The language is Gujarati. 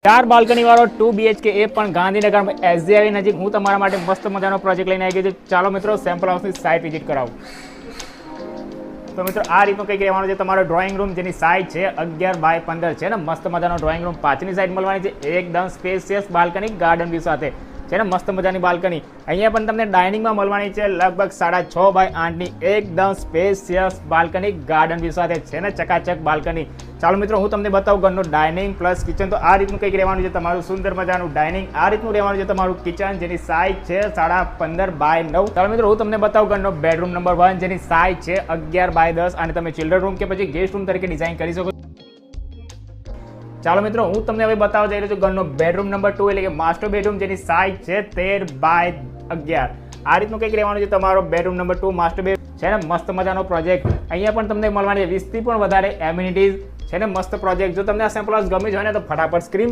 ચાર બાલ્કની વાળો 2 BHK એ પણ ગાંધીનગરમાં SJI નજીક હું તમારા માટે મસ્ત મજાનો પ્રોજેક્ટ લઈને આવી ગયો છું. ચાલો મિત્રો સેમ્પલ હાઉસની સાઇટ વિઝિટ કરાવું. તો મિત્રો આ રીતનું કંઈક રહેવાનું છે તમારો ડ્રોઈંગ રૂમ, જેની સાઇઝ છે 11 બાય 15 છે ને મસ્ત મજાનો ડ્રોઈંગ રૂમ. પાછળની સાઈડ મળવાની છે એકદમ સ્પેશિયસ બાલ્કની ગાર્ડન વ્યૂ સાથે છે ને મસ્ત મજાની બાલ્કની. અહીંયા પણ તમને ડાઇનિંગમાં મળવાની છે લગભગ 6.5 બાય 8ની એકદમ સ્પેશિયસ બાલ્કની ગાર્ડન વ્યૂ સાથે છે ને ચકાચક બાલ્કની. ચાલો મિત્રો હું તમને બતાવું ઘરનું ડાઇનિંગ પ્લસ કિચન. તો આ રીતનું કંઈક રહેવાનું છે તમારું સુંદર મજાનું ડાઇનિંગ. આ રીતનું રહેવાનું છે તમારું કિચન, જેની સાઇઝ છે 15.5 બાય 9. ચાલો મિત્રો હું તમને બતાવું ઘરનો બેડરૂમ નંબર 1, જેની સાઇઝ છે 11 બાય 10 અને તમે ચિલ્ડ્રન રૂમ કે પછી ગેસ્ટ રૂમ તરીકે ડિઝાઇન કરી શકો. ચાલો મિત્રો હું તમને હવે બતાવવા જઈ રહ્યો છું ઘરનો બેડરૂમ નંબર 2 એટલે કે માસ્ટર બેડરૂમ, જેની સાઇઝ છે 13 બાય 11. આ રીતનું કંઈક રહેવાનું છે તમારો બેડરૂમ નંબર 2 માસ્ટર બેડરૂમ છે ને મસ્ત મજાનો પ્રોજેક્ટ. અહીંયા પણ તમને મળવાની 20 થી પણ વધારે એમ્યુનિટીઝ છે ને મસ્ત પ્રોજેક્ટ. જો તમને આ સેમ્પલ હાઉસ ગમી હોય ને તો ફટાફટ સ્ક્રીન